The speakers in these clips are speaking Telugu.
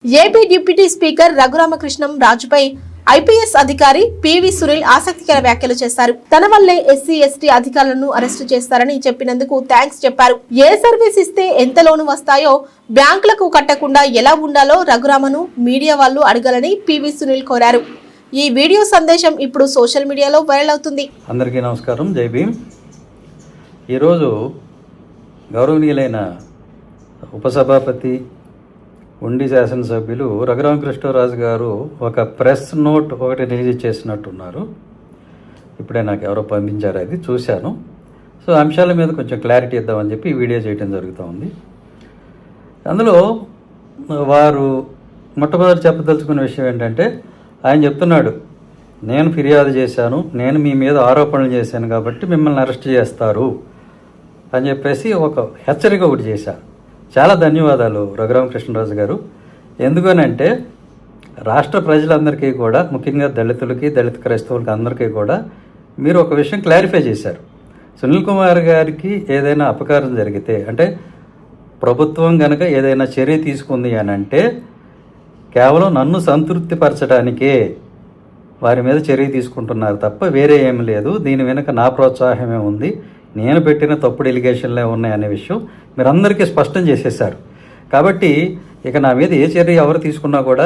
ఏపీ డిప్యూటీ స్పీకర్ రఘురామకృష్ణం రాజుపై ఐపీఎస్ అధికారి పివి సునీల్ ఆసక్తికర వ్యాఖ్యలు చేశారు. తన వల్లే ఎస్సీ ఎస్టీ అధికారులను అరెస్టు చేస్తారని చెప్పినందుకు థ్యాంక్స్ చెప్పారు. ఏ సర్వీస్ ఇస్తే ఎంత లోను వస్తాయో బ్యాంకులకు కట్టకుండా ఎలా ఉండాలో రఘురామను మీడియా వాళ్ళు అడగాలని పివి సునీల్ కోరారు. ఈ వీడియో సందేశం ఇప్పుడు సోషల్ మీడియాలో వైరల్ అవుతుంది. అందరికీ నమస్కారం, జై భీమ్. ఈరోజు గౌరవనీయులైన ఉపసభాపతి ఉండి శాసనసభ్యులు రఘురామకృష్ణరాజు గారు ఒక ప్రెస్ నోట్ ఒకటి రిలీజ్ చేసినట్టున్నారు. ఇప్పుడే నాకు ఎవరో పంపించారు, అది చూశాను. సో అంశాల మీద కొంచెం క్లారిటీ ఇద్దామని చెప్పి ఈ వీడియో చేయడం జరుగుతూ ఉంది. అందులో వారు మొట్టమొదటి చెప్పదలుచుకున్న విషయం ఏంటంటే, ఆయన చెప్తున్నాడు, నేను ఫిర్యాదు చేశాను, నేను మీ మీద ఆరోపణలు చేశాను కాబట్టి మిమ్మల్ని అరెస్ట్ చేస్తారు అని చెప్పేసి ఒక హెచ్చరిక ఒకటి చేశారు. చాలా ధన్యవాదాలు రఘురామకృష్ణరాజు గారు. ఎందుకనంటే రాష్ట్ర ప్రజలందరికీ కూడా, ముఖ్యంగా దళితులకి, దళిత క్రైస్తవులకి అందరికీ కూడా మీరు ఒక విషయం క్లారిఫై చేశారు. సునీల్ కుమార్ గారికి ఏదైనా అపకారం జరిగితే, అంటే ప్రభుత్వం కనుక ఏదైనా చర్య తీసుకుంది అని అంటే కేవలం నన్ను సంతృప్తిపరచడానికే వారి మీద చర్య తీసుకుంటున్నారు తప్ప వేరే ఏమి లేదు. దీని వెనుక నా ప్రోత్సాహమే ఉంది, నేను పెట్టిన తప్పుడు ఎలిగేషన్లే ఉన్నాయనే విషయం మీరందరికీ స్పష్టం చేసేశారు. కాబట్టి ఇక నా మీద ఏ చర్య ఎవరు తీసుకున్నా కూడా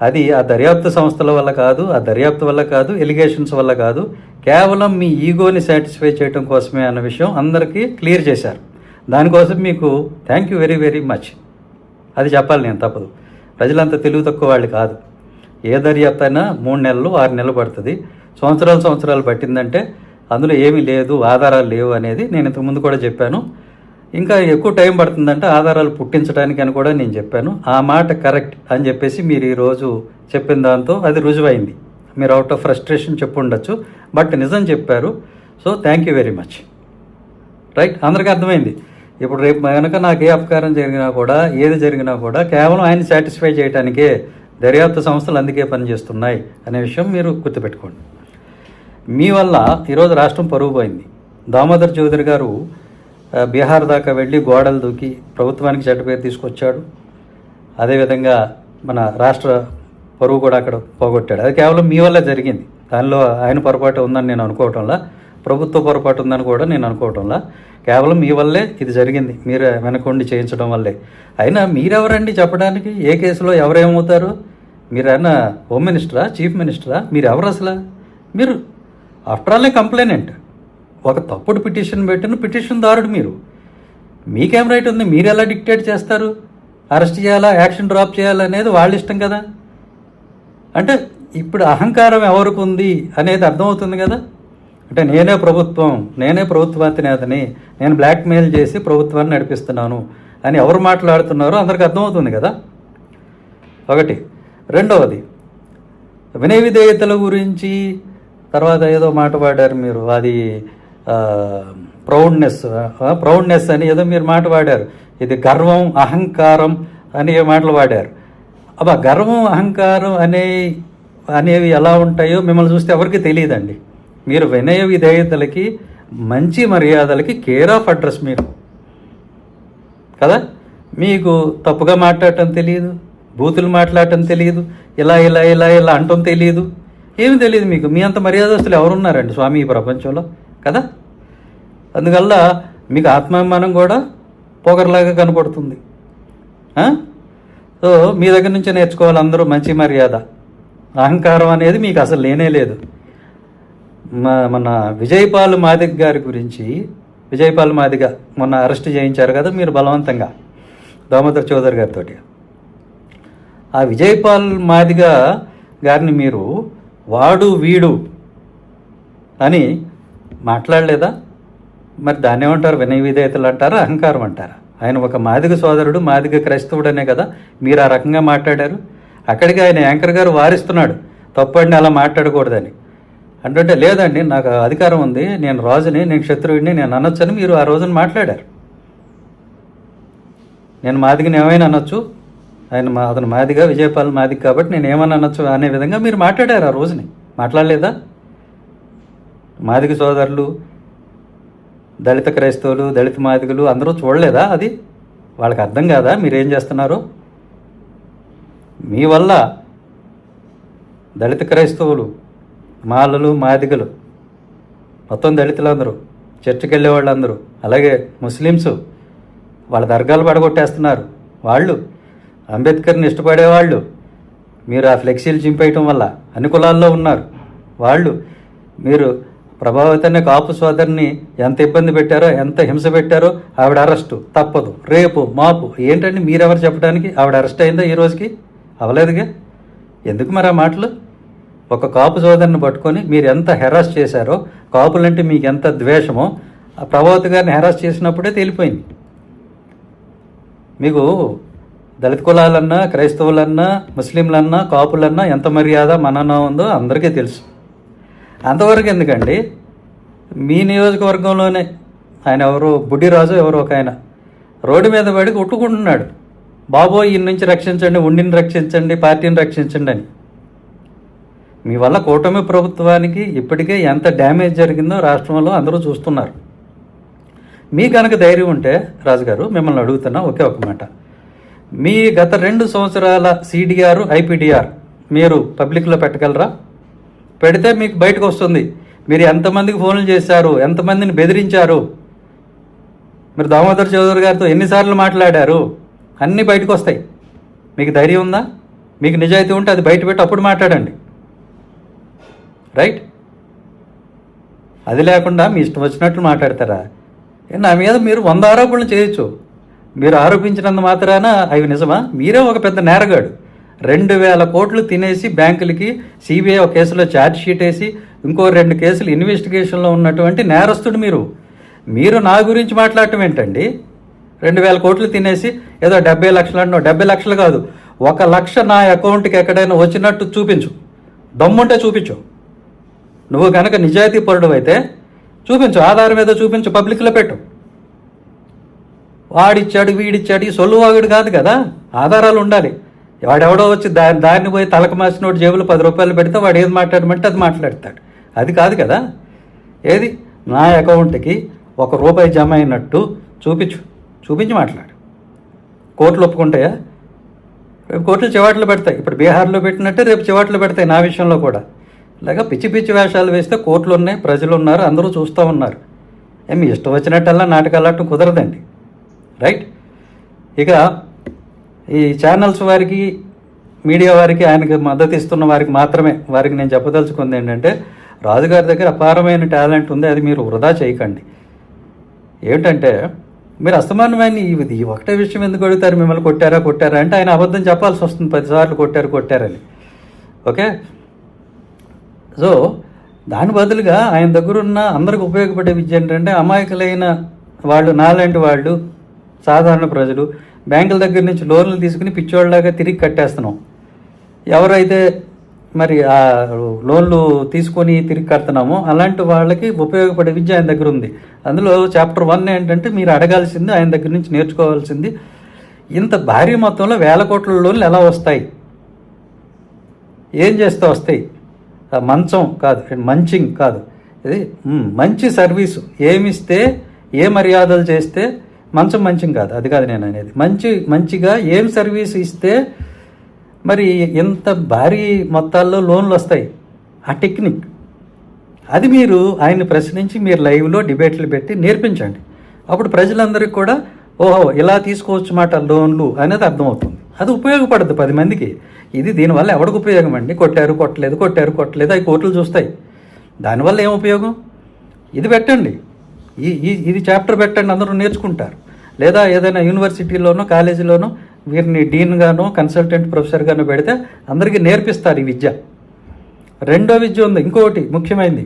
అది ఆ దర్యాప్తు సంస్థల వల్ల కాదు, ఆ దర్యాప్తు వల్ల కాదు, ఎలిగేషన్స్ వల్ల కాదు, కేవలం మీ ఈగోని సాటిస్ఫై చేయడం కోసమే అన్న విషయం అందరికీ క్లియర్ చేశారు. దానికోసం మీకు thank you very very much. అది చెప్పాలి, నేను తప్పదు. ప్రజలంతా తెలివి తక్కువ వాళ్ళు కాదు. ఏ దర్యాప్తు అయినా 3 నెలలు 6 నెలలు పడుతుంది. సంవత్సరాలు పట్టిందంటే అందులో ఏమీ లేదు, ఆధారాలు లేవు అనేది నేను ఇంతకుముందు కూడా చెప్పాను. ఇంకా ఎక్కువ టైం పడుతుందంటే ఆధారాలు పుట్టించడానికి అని కూడా నేను చెప్పాను. ఆ మాట కరెక్ట్ అని చెప్పేసి మీరు ఈరోజు చెప్పిన దాంతో అది రుజువైంది. మీరు అవుట్ ఆఫ్ ఫ్రస్ట్రేషన్ చెప్పుండొచ్చు, బట్ నిజం చెప్పారు. So thank you very much. Right, అందరికీ అర్థమైంది. ఇప్పుడు రేపు కనుక నాకు ఏ అపకారం జరిగినా కూడా, ఏది జరిగినా కూడా కేవలం ఆయన సాటిస్ఫై చేయడానికే దర్యాప్తు సంస్థలు అందుకే పనిచేస్తున్నాయి అనే విషయం మీరు గుర్తుపెట్టుకోండి. మీ వల్ల ఈరోజు రాష్ట్రం పరువు పోయింది. దామోదర్ చౌదరి గారు బీహార్ దాకా వెళ్ళి గోడలు దూకి ప్రభుత్వానికి చెడ్డ పేరు తీసుకొచ్చాడు. అదేవిధంగా మన రాష్ట్ర పరువు కూడా అక్కడ పోగొట్టాడు. అది కేవలం మీ వల్ల జరిగింది. దానిలో ఆయన పొరపాటు ఉందని నేను అనుకోవటంలా, ప్రభుత్వ పొరపాటు ఉందని కూడా నేను అనుకోవటంలా, కేవలం మీ వల్లే ఇది జరిగింది. మీరు వెనకొండి చేయించడం వల్లే. అయినా మీరెవరండి చెప్పడానికి? ఏ కేసులో ఎవరేమవుతారు? మీరైనా హోమ్ మినిస్టరా, చీఫ్ మినిస్టరా? మీరు ఎవరు అసలు? మీరు ఆఫ్టర్ ఆల్ కంప్లైనెంట్. ఒక తప్పుడు పిటిషన్ పెట్టిన పిటిషన్దారుడు మీరు. మీకేం రైట్ ఉంది? మీరు ఎలా డిక్టేట్ చేస్తారు? అరెస్ట్ చేయాలా, యాక్షన్ డ్రాప్ చేయాలా అనేది వాళ్ళ ఇష్టం కదా. అంటే ఇప్పుడు అహంకారం ఎవరికి ఉంది అనేది అర్థమవుతుంది కదా. అంటే నేనే ప్రభుత్వం, నేనే ప్రభుత్వాధినేతని, నేను బ్లాక్మెయిల్ చేసి ప్రభుత్వాన్ని నడిపిస్తున్నాను అని ఎవరు మాట్లాడుతున్నారో అందరికి అర్థమవుతుంది కదా. ఒకటి. రెండవది, వినయ విధేయతల గురించి తర్వాత ఏదో మాట వాడారు మీరు. అది ప్రౌడ్నెస్ అని ఏదో మీరు మాట వాడారు. ఇది గర్వం, అహంకారం అని మాటలు వాడారు. అబ్బా, గర్వం అహంకారం అనేవి ఎలా ఉంటాయో మిమ్మల్ని చూస్తే ఎవరికి తెలియదండి. మీరు వినయ విధేయతలకి, మంచి మర్యాదలకి కేర్ ఆఫ్ అడ్రస్ మీరు కదా. మీకు తప్పుగా మాట్లాడటం తెలియదు, బూతులు మాట్లాడటం తెలియదు, ఇలా ఇలా ఇలా ఇలా అంటం తెలియదు, ఏమి తెలియదు మీకు. మీ అంత మర్యాదస్తులు ఎవరున్నారండి స్వామి ఈ ప్రపంచంలో కదా. అందువల్ల మీకు ఆత్మాభిమానం కూడా పొగరలాగా కనపడుతుంది. సో మీ దగ్గర నుంచి నేర్చుకోవాలి అందరూ మంచి మర్యాద. అహంకారం అనేది మీకు అసలు లేనే లేదు. మన విజయపాల్ మాదిగ గారి గురించి, విజయపాల్ మాదిగ మొన్న అరెస్ట్ చేయించారు కదా మీరు బలవంతంగా దామోదర్ చౌదరి గారితో. ఆ విజయపాల్ మాదిగ గారిని మీరు వాడు వీడు అని మాట్లాడలేదా? మరి దాన్ని ఏమంటారు? వినయ విధేయతలు అంటారా, అహంకారం అంటారా? ఆయన ఒక మాదిగ సోదరుడు, మాదిగ క్రైస్తవుడనే కదా మీరు ఆ రకంగా మాట్లాడారు. అక్కడికి ఆయన యాంకర్ గారు వారిస్తున్నాడు, తప్పండి అలా మాట్లాడకూడదని. అంటే లేదండి, నాకు అధికారం ఉంది, నేను రాజుని, నేను క్షత్రువుడిని, నేను అనొచ్చని మీరు ఆ రోజున మాట్లాడారు. నేను మాదిగని ఏమైనా అనొచ్చు, అతను మాదిగా, విజయపాల్ మాదిగ కాబట్టి నేను ఏమని అనొచ్చు అనే విధంగా మీరు మాట్లాడారు ఆ రోజుని. మాట్లాడలేదా? మాదిగ సోదరులు, దళిత క్రైస్తవులు, దళిత మాదిగలు అందరూ చూడలేదా? అది వాళ్ళకి అర్థం కాదా మీరేం చేస్తున్నారో? మీ వల్ల దళిత క్రైస్తవులు, మాలలు, మాదిగలు, మొత్తం దళితులందరూ, చర్చికి వెళ్ళే వాళ్ళందరూ, అలాగే ముస్లిమ్స్ వాళ్ళ దర్గాలు పడగొట్టేస్తున్నారు. వాళ్ళు అంబేద్కర్ని ఇష్టపడేవాళ్ళు మీరు ఆ ఫ్లెక్సీలు చింపేయటం వల్ల అన్ని కులాల్లో ఉన్నారు. వాళ్ళు మీరు ప్రభావతి అనే కాపు సోదరిని ఎంత ఇబ్బంది పెట్టారో, ఎంత హింస పెట్టారో, ఆవిడ అరెస్టు తప్పదు, రేపు మాపు ఏంటండి మీరెవరు చెప్పడానికి? ఆవిడ అరెస్ట్ అయిందా ఈ రోజుకి? అవలేదుగా. ఎందుకు మరి ఆ మాటలు? ఒక కాపు సోదరిని పట్టుకొని మీరు ఎంత హెరాస్ చేశారో, కాపులంటే మీకు ఎంత ద్వేషమో ఆ ప్రభావతి గారిని హెరాస్ చేసినప్పుడే తేలిపోయింది. మీకు దళిత కులాలన్నా, క్రైస్తవులన్నా, ముస్లింలన్నా, కాపులన్నా ఎంత మర్యాద మనన్నా ఉందో అందరికీ తెలుసు. అంతవరకు ఎందుకండి? మీ నియోజకవర్గంలోనే ఆయన ఎవరు, బుడ్డిరాజు ఎవరు ఒక ఆయన రోడ్డు మీద పడి కొట్టుకుంటున్నాడు, బాబోయ్ ఈయన నుంచి రక్షించండి, ఉండిని రక్షించండి, పార్టీని రక్షించండి అని. మీ వల్ల కూటమి ప్రభుత్వానికి ఇప్పటికే ఎంత డ్యామేజ్ జరిగిందో రాష్ట్రంలో అందరూ చూస్తున్నారు. మీ కనుక ధైర్యం ఉంటే రాజుగారు, మిమ్మల్ని అడుగుతున్నా ఒకే ఒక మాట, మీ గత 2 సంవత్సరాల సిడిఆర్, ఐపీడిఆర్ మీరు పబ్లిక్లో పెట్టగలరా? పెడితే మీకు బయటకు వస్తుంది మీరు ఎంతమందికి ఫోన్లు చేశారు, ఎంతమందిని బెదిరించారు, మీరు దామోదర్ చౌదరి గారితో ఎన్నిసార్లు మాట్లాడారు, అన్నీ బయటకు వస్తాయి. మీకు ధైర్యం ఉందా? మీకు నిజాయితీ ఉంటే అది బయట పెట్టి అప్పుడు మాట్లాడండి, రైట్? అది లేకుండా మీ ఇష్టం వచ్చినట్లు మాట్లాడతారా? నా మీద మీరు 100 ఆరోపణలు చేయొచ్చు, మీరు ఆరోపించినంత మాత్రాన అవి నిజమా? మీరే ఒక పెద్ద నేరగాడు. 2000 కోట్లు తినేసి బ్యాంకులకి సిబిఐ ఒక కేసులో ఛార్జ్ షీట్ వేసి ఇంకో 2 కేసులు ఇన్వెస్టిగేషన్లో ఉన్నటువంటి నేరస్తుడు మీరు. మీరు నా గురించి మాట్లాడటం ఏంటండి? 2000 కోట్లు తినేసి ఏదో 70 లక్షలు అంటున్నావు. 70 లక్షలు కాదు, 1 లక్ష నా అకౌంట్కి ఎక్కడైనా వచ్చినట్టు చూపించు, దమ్ముంటే చూపించు. నువ్వు కనుక నిజాయితీ పరుడు అయితే చూపించు, ఆధారం ఏదో చూపించు, పబ్లిక్లో పెట్టు. వాడిచ్చాడు వీడిచ్చాడు ఈ సొల్లువాగుడు కాదు కదా, ఆధారాలు ఉండాలి. వాడెవడో వచ్చి దాన్ని పోయి తలకు మాసినోడు జేబులో 10 రూపాయలు పెడితే వాడు ఏది మాట్లాడమంటే అది మాట్లాడతాడు. అది కాదు కదా. ఏది నా అకౌంట్కి 1 రూపాయి జమ అయినట్టు చూపించి మాట్లాడు. కోర్టులు ఒప్పుకుంటాయా? రేపు కోర్టులు చివాట్లు పెడతాయి. ఇప్పుడు బీహార్లో పెట్టినట్టే రేపు చివాట్లు పెడతాయి నా విషయంలో కూడా. ఇలాగా పిచ్చి పిచ్చి వేషాలు వేస్తే కోర్టులు ఉన్నాయి, ప్రజలు ఉన్నారు, అందరూ చూస్తూ ఉన్నారు. మీ ఇష్టం వచ్చినట్టల్లా నాటకాలు ఆడటం కుదరదండి, రైట్? ఇక ఈ ఛానల్స్ వారికి, మీడియా వారికి, ఆయనకి మద్దతు ఇస్తున్న వారికి మాత్రమే వారికి నేను చెప్పదలుచుకుంది ఏంటంటే, రాజుగారి దగ్గర అపారమైన టాలెంట్ ఉంది, అది మీరు వృధా చేయకండి. ఏంటంటే మీరు అస్తమానమైన ఇది ఒకటే విషయం ఎందుకు అడుగుతారు, మిమ్మల్ని కొట్టారా అంటే ఆయన అబద్ధం చెప్పాల్సి వస్తుంది 10 సార్లు కొట్టారని. ఓకే, సో దాని బదులుగా ఆయన దగ్గర ఉన్న అందరికి ఉపయోగపడే విద్య ఏంటంటే, అమాయకులైన వాళ్ళు, నాలాంటి వాళ్ళు, సాధారణ ప్రజలు బ్యాంకుల దగ్గర నుంచి లోన్లు తీసుకుని పిచ్చోళ్ళలాగా తిరిగి కట్టేస్తున్నాం. ఎవరైతే మరి ఆ లోన్లు తీసుకొని తిరిగి కడుతున్నామో అలాంటి వాళ్ళకి ఉపయోగపడే విద్య ఆయన దగ్గర ఉంది. అందులో చాప్టర్ 1 ఏంటంటే, మీరు అడగాల్సింది, ఆయన దగ్గర నుంచి నేర్చుకోవాల్సింది, ఇంత భారీ మొత్తంలో 1000 కోట్ల లోన్లు ఎలా వస్తాయి, ఏం చేస్తే వస్తాయి, మంచం కాదు, మంచింగ్ కాదు, ఇది మంచి సర్వీసు ఏమిస్తే, ఏ మర్యాదలు చేస్తే, మంచింగ్ కాదు, అది కాదు నేను అనేది, మంచిగా ఏం సర్వీస్ ఇస్తే మరి ఎంత భారీ మొత్తాల్లో లోన్లు వస్తాయి, ఆ టెక్నిక్ అది మీరు ఆయన్ని ప్రశ్నించి మీరు లైవ్లో డిబేట్లు పెట్టి నేర్పించండి. అప్పుడు ప్రజలందరికీ కూడా ఓహో ఇలా తీసుకోవచ్చు మాట లోన్లు అనేది అర్థమవుతుంది. అది ఉపయోగపడుతుంది 10 మందికి. ఇది దీనివల్ల ఎవరికి ఉపయోగం అండి? కొట్టలేదు అవి కోర్టులు చూస్తాయి. దానివల్ల ఏం ఉపయోగం? ఇది పెట్టండి, ఇది చాప్టర్ పెట్టండి, అందరూ నేర్చుకుంటారు. లేదా ఏదైనా యూనివర్సిటీలోనో కాలేజీలోనో వీరిని డీన్గానో కన్సల్టెంట్ ప్రొఫెసర్గానో పెడితే అందరికీ నేర్పిస్తారు ఈ విద్య. రెండో విద్య ఉంది, ఇంకొకటి ముఖ్యమైనది.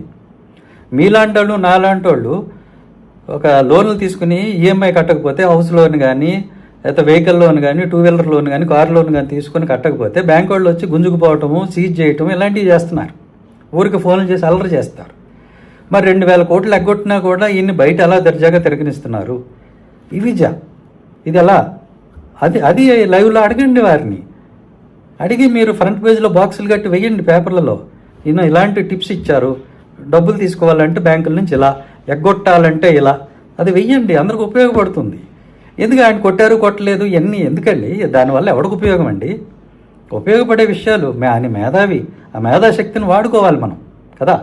మీలాంటి వాళ్ళు, నాలాంటి వాళ్ళు ఒక లోన్లు తీసుకుని ఈఎంఐ కట్టకపోతే, హౌస్ లోన్ కానీ, లేకపోతే వెహికల్ లోన్ కానీ, 2 వీలర్ లోన్ కానీ, కార్ లోన్ కానీ తీసుకుని కట్టకపోతే బ్యాంక్ వాళ్ళు వచ్చి గుంజుకుపోవటము, సీజ్ చేయటం ఇలాంటివి చేస్తున్నారు. ఊరికి ఫోన్లు చేసి అల్లరి చేస్తారు. మరి 2000 కోట్లు ఎగ్గొట్టినా కూడా ఈయన్ని బయట ఎలా దర్జాగా తిరగనిస్తున్నారు? ఈ విద్య ఇది ఎలా? అది లైవ్లో అడగండి, వారిని అడిగి మీరు ఫ్రంట్ పేజ్లో బాక్సులు కట్టి వేయండి పేపర్లలో. ఈయన ఇలాంటి టిప్స్ ఇచ్చారు, డబ్బులు తీసుకోవాలంటే బ్యాంకుల నుంచి ఇలా, ఎగ్గొట్టాలంటే ఇలా, అది వెయ్యండి, అందరికి ఉపయోగపడుతుంది. ఎందుకు ఆయన కొట్టలేదు ఇవన్నీ ఎందుకండి? దానివల్ల ఎవరికి ఉపయోగం అండి? ఉపయోగపడే విషయాలు ఆయన మేధావి, ఆ మేధాశక్తిని వాడుకోవాలి మనం కదా.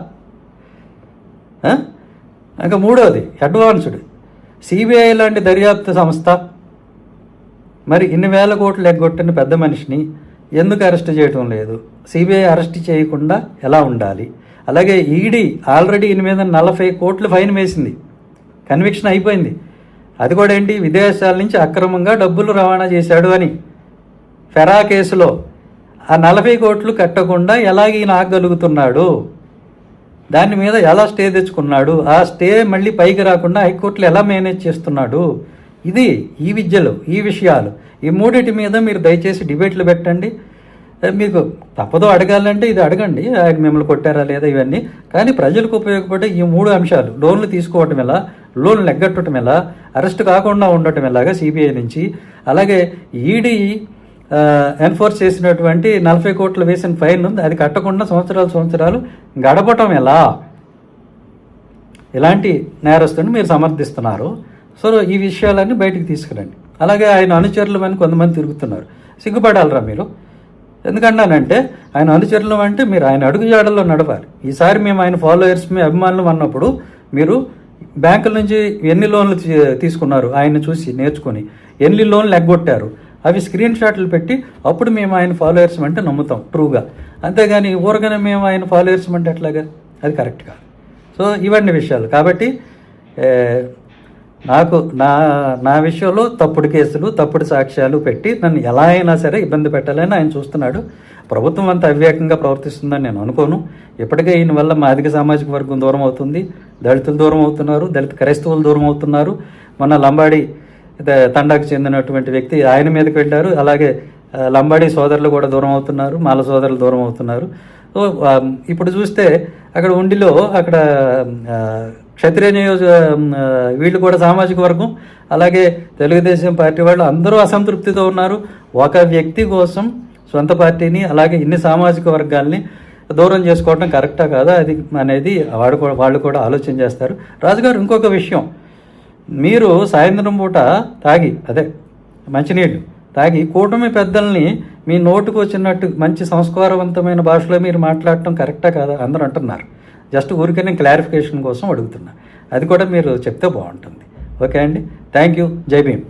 ఇంకా మూడవది అడ్వాన్స్డ్. సిబిఐ లాంటి దర్యాప్తు సంస్థ మరి ఇన్ని వేల కోట్లు ఎగ్గొట్టిన పెద్ద మనిషిని ఎందుకు అరెస్ట్ చేయటం లేదు? సిబిఐ అరెస్ట్ చేయకుండా ఎలా ఉండాలి? అలాగే ఈడీ ఆల్రెడీ ఈయన మీద 40 కోట్లు ఫైన్ వేసింది, కన్విక్షన్ అయిపోయింది. అది కూడా ఏంటి, విదేశాల నుంచి అక్రమంగా డబ్బులు రవాణా చేశాడు అని. ఫెరా కేసులో ఆ 40 కోట్లు కట్టకుండా ఎలాగ ఈయన ఆగగలుగుతున్నాడు? దాని మీద ఎలా స్టే తెచ్చుకున్నాడు? ఆ స్టే మళ్ళీ పైకి రాకుండా హైకోర్టులో ఎలా మేనేజ్ చేస్తున్నాడు? ఇది ఈ విద్యలు, ఈ విషయాలు, ఈ మూడింటి మీద మీరు దయచేసి డిబేట్లు పెట్టండి. మీకు తప్పదో అడగాలంటే ఇది అడగండి, ఆయన మిమ్మల్ని కొట్టారా లేదా ఇవన్నీ. కానీ ప్రజలకు ఉపయోగపడే ఈ 3 అంశాలు, లోన్లు తీసుకోవటం ఎలా, లోన్లు ఎగ్గట్టడం ఎలా, అరెస్ట్ కాకుండా ఉండటం ఎలాగా సిబిఐ నుంచి, అలాగే ఈడీ ఎన్ఫోర్స్ చేసినటువంటి 40 కోట్లు వేసిన ఫైన్ ఉంది, అది కట్టకుండా సంవత్సరాలు గడపటం ఎలా, ఇలాంటి నేరస్తుని మీరు సమర్థిస్తున్నారు. సో ఈ విషయాలన్నీ బయటికి తీసుకురండి. అలాగే ఆయన అనుచరులు అని కొంతమంది తిరుగుతున్నారు, సిగ్గుపడాలరా మీరు. ఎందుకన్నానంటే ఆయన అనుచరులు అంటే మీరు ఆయన అడుగుజాడల్లో నడవాలి. ఈసారి మేము ఆయన ఫాలోయర్స్, మీ అభిమానులు అన్నప్పుడు మీరు బ్యాంకుల నుంచి ఎన్ని లోన్లు తీసుకున్నారు ఆయన్ని చూసి నేర్చుకొని, ఎన్ని లోన్లు ఎగ్గొట్టారు అవి స్క్రీన్ షాట్లు పెట్టి అప్పుడు మేము ఆయన ఫాలోయర్స్ అంటే నమ్ముతాం ట్రూగా. అంతేగాని ఊరగానే మేము ఆయన ఫాలోయర్స్ అంటే ఎట్లాగా, అది కరెక్ట్ కాదు. సో ఇవన్నీ విషయాలు కాబట్టి నాకు నా విషయంలో తప్పుడు కేసులు, తప్పుడు సాక్ష్యాలు పెట్టి నన్ను ఎలా అయినా సరే ఇబ్బంది పెట్టాలని ఆయన చూస్తున్నాడు. ప్రభుత్వం అంత అవివేకంగా ప్రవర్తిస్తుందని నేను అనుకోను. ఇప్పటికే ఈయన వల్ల మాదిగ సామాజిక వర్గం దూరం అవుతుంది, దళితులు దూరం అవుతున్నారు, దళిత క్రైస్తవులు దూరం అవుతున్నారు. మొన్న లంబాడి తండాకు చెందినటువంటి వ్యక్తి ఆయన మీదకి వెళ్ళారు. అలాగే లంబాడి సోదరులు కూడా దూరం అవుతున్నారు, మాల సోదరులు దూరం అవుతున్నారు. సో ఇప్పుడు చూస్తే అక్కడ ఉండిలో అక్కడ క్షత్రియ వీళ్ళు కూడా సామాజిక వర్గం, అలాగే తెలుగుదేశం పార్టీ వాళ్ళు అందరూ అసంతృప్తితో ఉన్నారు. ఒక వ్యక్తి కోసం సొంత పార్టీని అలాగే ఇన్ని సామాజిక వర్గాల్ని దూరం చేసుకోవడం కరెక్టా కాదా అది అనేది వాళ్ళు కూడా ఆలోచన చేస్తారు. రాజుగారు ఇంకొక విషయం, మీరు సాయంత్రం పూట మంచినీళ్ళు తాగి కూటమి పెద్దల్ని మీ నోటుకు వచ్చినట్టు మంచి సంస్కారవంతమైన భాషలో మీరు మాట్లాడటం కరెక్టా కాదా అందరూ అంటున్నారు. జస్ట్ ఊరికే నేను క్లారిఫికేషన్ కోసం అడుగుతున్నా, అది కూడా మీరు చెప్తే బాగుంటుంది. ఓకే అండి, థ్యాంక్ యూ, జై భీమ్.